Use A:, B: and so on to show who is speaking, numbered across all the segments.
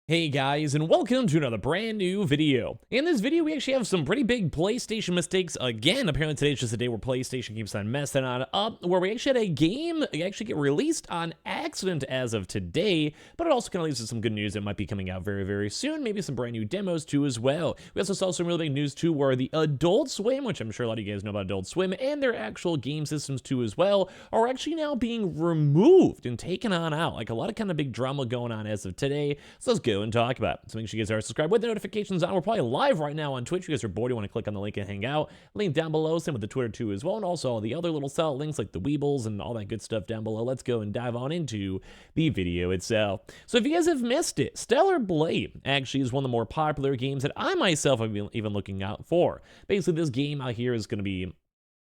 A: Hey guys, and welcome to another brand new video. In this video, we actually have some pretty big PlayStation mistakes again. Apparently today's just a day where PlayStation keeps on messing on up, where we actually had a game actually get released on accident as of today, but it also kind of leads to some good news that might be coming out very, very soon. Maybe some brand new demos too as well. We also saw some really big news too, where the Adult Swim, which I'm sure a lot of you guys know about Adult Swim, and their actual game systems too as well, are actually now being removed and taken on out. Like a lot of kind of big drama going on as of today. So let's go and talk about it. So make sure you guys are subscribed with the notifications on. We're probably live right now on Twitch. If you guys are bored, you want to click on the link and hang out. Link down below, same with the Twitter too as well, and also all the other little sell links like the Weebles and all that good stuff down below. Let's go and dive on into the video itself. So if you guys have missed it, Stellar Blade actually is one of the more popular games that I myself have been even looking out for. Basically, this game out here is going to be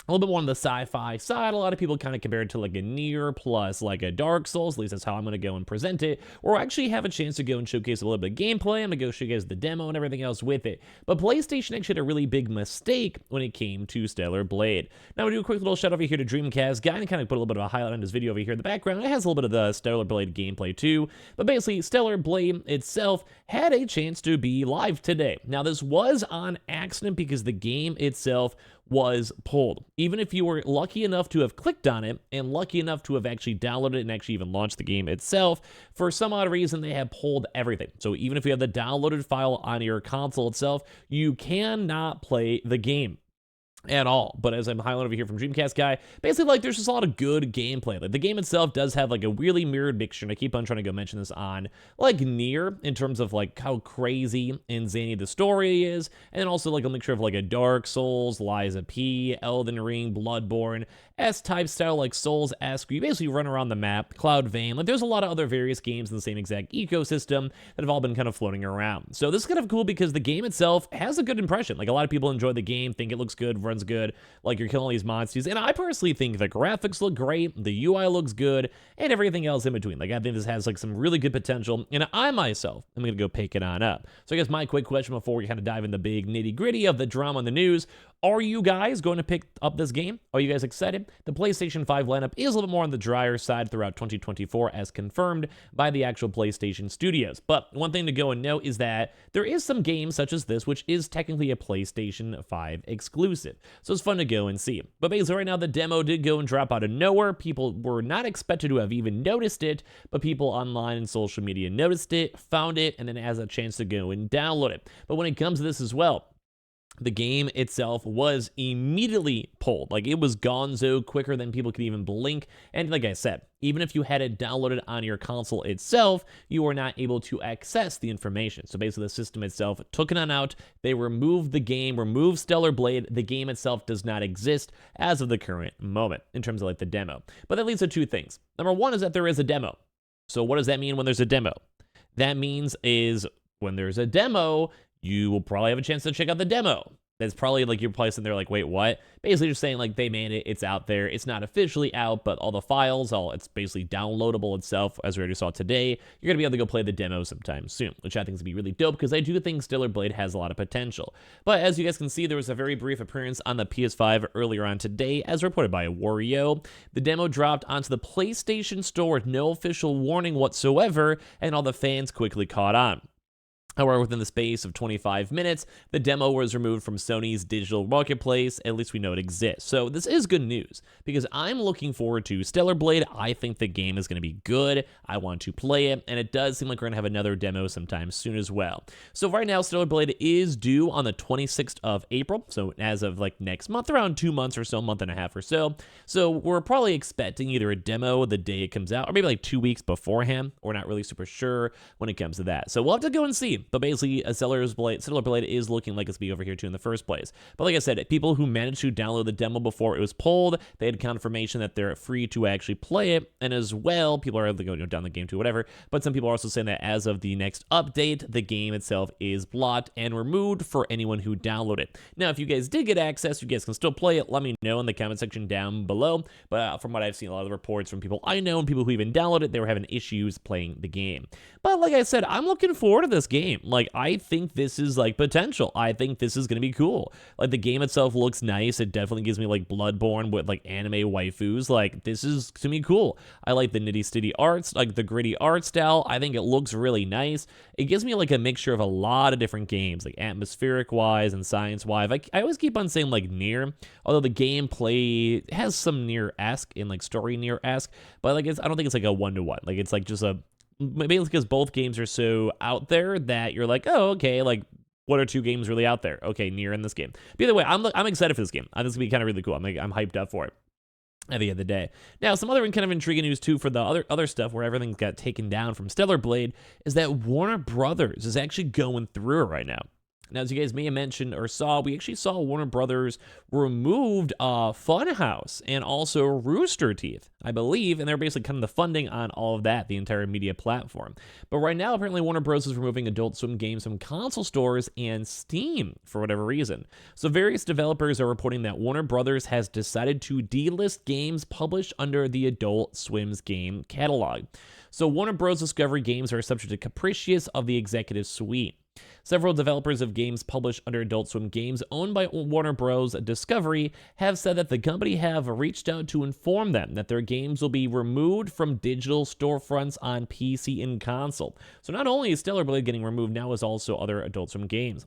A: a little bit more on the sci-fi side. A lot of people kind of compare it to like a Nier plus like a Dark Souls. At least that's how I'm going to go and present it. Or actually have a chance to go and showcase a little bit of gameplay. I'm going to go show you guys the demo and everything else with it. But PlayStation actually had a really big mistake when it came to Stellar Blade. Now we do a quick little shout over here to Dreamcast guy and kind of put a little bit of a highlight on his video over here in the background. It has a little bit of the Stellar Blade gameplay too. But basically, Stellar Blade itself had a chance to be live today. Now this was on accident because the game itself was pulled. Even if you were lucky enough to have clicked on it and lucky enough to have actually downloaded it and actually even launched the game itself, for some odd reason they have pulled everything. So even if you have the downloaded file on your console itself, you cannot play the game at all. But as I'm highlighting over here from Dreamcast guy, basically like there's just a lot of good gameplay. Like the game itself does have like a really mirrored mixture, and I keep on trying to go mention this on like Nier in terms of like how crazy and zany the story is, and then also like a mixture of like a Dark Souls, Liza P, Elden Ring, Bloodborne, S-type style like Souls-esque. You basically run around the map, Cloud Vein. Like there's a lot of other various games in the same exact ecosystem that have all been kind of floating around. So this is kind of cool because the game itself has a good impression. Like a lot of people enjoy the game, think it looks good, runs good, like you're killing these monsters, and I personally think the graphics look great, the UI looks good, and everything else in between. Like I think this has like some really good potential, and I myself am gonna go pick it on up. So I guess my quick question before we kind of dive in the big nitty gritty of the drama in the news: are you guys going to pick up this game? Are you guys excited? The PlayStation 5 lineup is a little bit more on the drier side throughout 2024 as confirmed by the actual PlayStation studios. But one thing to go and note is that there is some games such as this, which is technically a PlayStation 5 exclusive. So it's fun to go and see. But basically right now the demo did go and drop out of nowhere. People were not expected to have even noticed it, but people online and social media noticed it, found it, and then has a chance to go and download it. But when it comes to this as well, the game itself was immediately pulled. Like it was gonzo quicker than people could even blink. And like I said, even if you had it downloaded on your console itself, you were not able to access the information. So basically the system itself took it on out. They removed the game, removed Stellar Blade. The game itself does not exist as of the current moment in terms of like the demo. But that leads to two things. Number one is that there is a demo. So what does that mean when there's a demo? That means is when there's a demo, you will probably have a chance to check out the demo. That's probably like you're probably sitting there like, wait, what? Basically just saying like they made it, it's out there. It's not officially out, but all the files, it's basically downloadable itself, as we already saw today. You're gonna be able to go play the demo sometime soon, which I think is gonna be really dope because I do think Stellar Blade has a lot of potential. But as you guys can see, there was a very brief appearance on the PS5 earlier on today, as reported by Wario. The demo dropped onto the PlayStation Store with no official warning whatsoever, and all the fans quickly caught on. However, within the space of 25 minutes, the demo was removed from Sony's digital marketplace. At least we know it exists. So this is good news because I'm looking forward to Stellar Blade. I think the game is going to be good. I want to play it, and it does seem like we're going to have another demo sometime soon as well. So right now, Stellar Blade is due on the 26th of April. So as of like next month, around 2 months or so, month and a half or so. So we're probably expecting either a demo the day it comes out or maybe like 2 weeks beforehand. We're not really super sure when it comes to that. So we'll have to go and see. But basically, Stellar Blade is looking like it's be over here too in the first place. But like I said, people who managed to download the demo before it was pulled, they had confirmation that they're free to actually play it. And as well, people are able to go down the game too, whatever. But some people are also saying that as of the next update, the game itself is blocked and removed for anyone who downloaded it. Now, if you guys did get access, you guys can still play it. Let me know in the comment section down below. But from what I've seen, a lot of the reports from people I know and people who even downloaded it, they were having issues playing the game. But like I said, I'm looking forward to this game. game. Like, I think this is like potential. I think this is gonna be cool. Like, the game itself looks nice. It definitely gives me like Bloodborne with like anime waifus. Like, this is to me cool. I like the nitty-stitty arts, like the gritty art style. I think it looks really nice. It gives me like a mixture of a lot of different games, like atmospheric wise and science wise. I always keep on saying like Nier, although the gameplay has some Nier-esque and like story Nier-esque, but like I don't think it's like a one-to-one. Like, it's like just a, maybe it's because both games are so out there that you're like, oh, okay, like, what are two games really out there? Okay, Nier in this game. But either way, I'm excited for this game. This is gonna be kind of really cool. I'm hyped up for it at the end of the day. Now, some other kind of intriguing news too for the other stuff where everything got taken down from Stellar Blade is that Warner Brothers is actually going through it right now. Now, as you guys may have mentioned or saw, we actually saw Warner Brothers removed Funhouse and also Rooster Teeth, I believe, and they're basically kind of the funding on all of that, the entire media platform. But right now, apparently, Warner Bros. Is removing Adult Swim games from console stores and Steam for whatever reason. So various developers are reporting that Warner Brothers has decided to delist games published under the Adult Swim's game catalog. So Warner Bros. Discovery games are subject to capricious of the executive suite. Several developers of games published under Adult Swim games owned by Warner Bros. Discovery have said that the company have reached out to inform them that their games will be removed from digital storefronts on PC and console. So not only is Stellar Blade getting removed, now is also other Adult Swim games.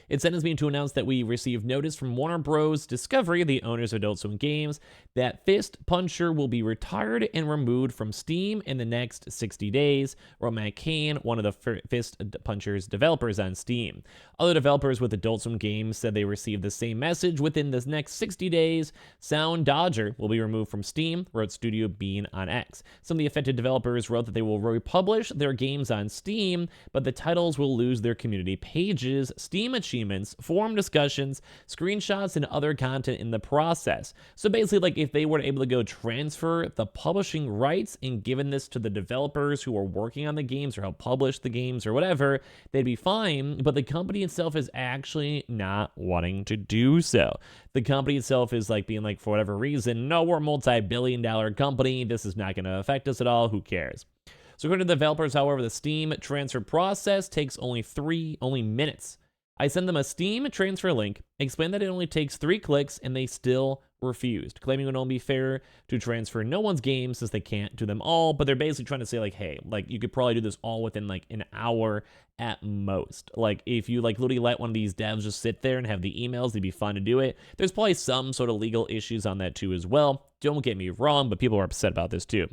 A: It sends me to announce that we received notice from Warner Bros. Discovery, the owners of Adult Swim Games, that Fist Puncher will be retired and removed from Steam in the next 60 days, wrote Matt Cain, one of the Fist Puncher's developers on Steam. Other developers with Adult Swim Games said they received the same message within the next 60 days. Sound Dodger will be removed from Steam, wrote Studio Bean on X. Some of the affected developers wrote that they will republish their games on Steam, but the titles will lose their community pages, Steam achievements, forum discussions, screenshots, and other content in the process. So basically, like, if they were able to go transfer the publishing rights and given this to the developers who are working on the games or help publish the games or whatever, they'd be fine. But the company itself is actually not wanting to do so. The company itself is like being like, for whatever reason, no, we're a multi-billion-dollar company. This is not going to affect us at all. Who cares? So according to the developers, however, the Steam transfer process takes only minutes. I send them a Steam transfer link, explain that it only takes 3 clicks, and they still refused, claiming it would only be fair to transfer no one's games since they can't do them all. But they're basically trying to say like, hey, like, you could probably do this all within like an hour at most. Like, if you like literally let one of these devs just sit there and have the emails, they'd be fine to do it. There's probably some sort of legal issues on that too as well. Don't get me wrong, but people are upset about this too.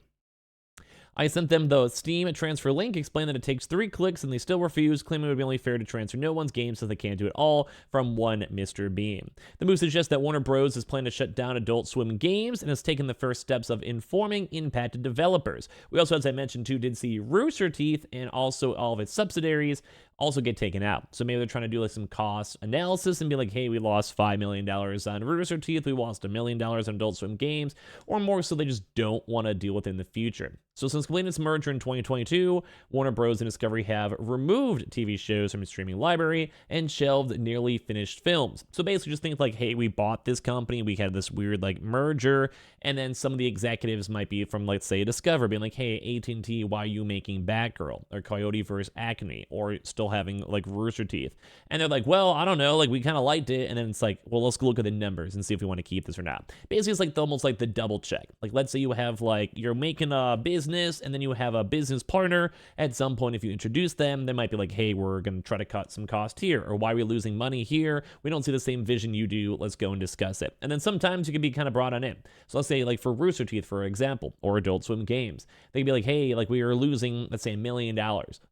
A: I sent them the Steam transfer link, explained that it takes 3 clicks, and they still refuse, claiming it would be only fair to transfer no one's game since they can't do it all from one Mr. Bean. The move suggests that Warner Bros. Is planning to shut down Adult Swim games and has taken the first steps of informing impacted developers. We also, as I mentioned too, did see Rooster Teeth and also all of its subsidiaries also get taken out. So maybe they're trying to do like some cost analysis and be like, hey, we lost $5 million on Rooster Teeth, we lost $1 million on Adult Swim games, or more so they just don't want to deal with it in the future. So since completing its merger in 2022, Warner Bros. And Discovery have removed TV shows from its streaming library and shelved nearly finished films. So basically just think like, hey, we bought this company, we had this weird like merger, and then some of the executives might be from, let's say, Discover, being like, hey, AT&T, why are you making Batgirl? Or Coyote vs. Acme? Or still having like Rooster Teeth? And they're like, well, I don't know, like, we kind of liked it. And then it's like, well, let's look at the numbers and see if we want to keep this or not. Basically, it's like almost like the double check. Like, let's say you have like, you're making a business and then you have a business partner. At some point, if you introduce them, they might be like, hey, we're going to try to cut some cost here, or why are we losing money here? We don't see the same vision you do. Let's go and discuss it. And then sometimes you can be kind of brought on in. So let's say like for Rooster Teeth, for example, or Adult Swim games, they can be like, hey, like, we are losing, let's say, $1 million.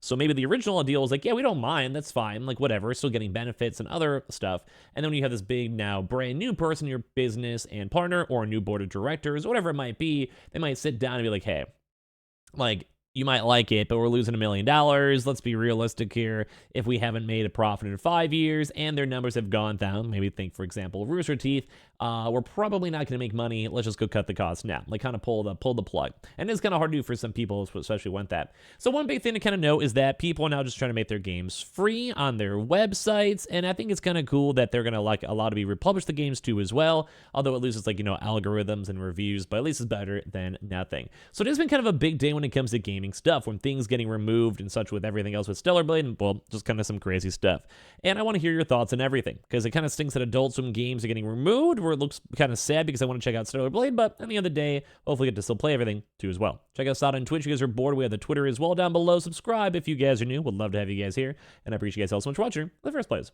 A: So maybe the original deal was like, yeah, we don't mind, that's fine, like, whatever, we're still getting benefits and other stuff. And then when you have this big, now brand new person in your business and partner, or a new board of directors, whatever it might be, they might sit down and be like, hey, like, you might like it, but we're losing $1 million. Let's be realistic here. If we haven't made a profit in 5 years and their numbers have gone down, maybe think, for example, Rooster Teeth, we're probably not going to make money. Let's just go cut the cost now. Like, kind of pull the plug. And it's kind of hard to do for some people, especially want that. So one big thing to kind of note is that people are now just trying to make their games free on their websites. And I think it's kind of cool that they're going to like allow to be republish the games too as well. Although it loses, like, you know, algorithms and reviews, but at least it's better than nothing. So it has been kind of a big day when it comes to gaming gaming stuff when things getting removed and such with everything else with Stellar Blade, and well, just kind of some crazy stuff. And I want to hear your thoughts on everything, because it kind of stinks that Adult Swim games are getting removed, where it looks kind of sad because I want to check out Stellar Blade, but at the end of the day, hopefully get to still play everything too as well. Check us out on Twitch if you guys are bored. We have the Twitter as well down below. Subscribe if you guys are new. Would love to have you guys here, and I appreciate you guys all so much for watching. The first place.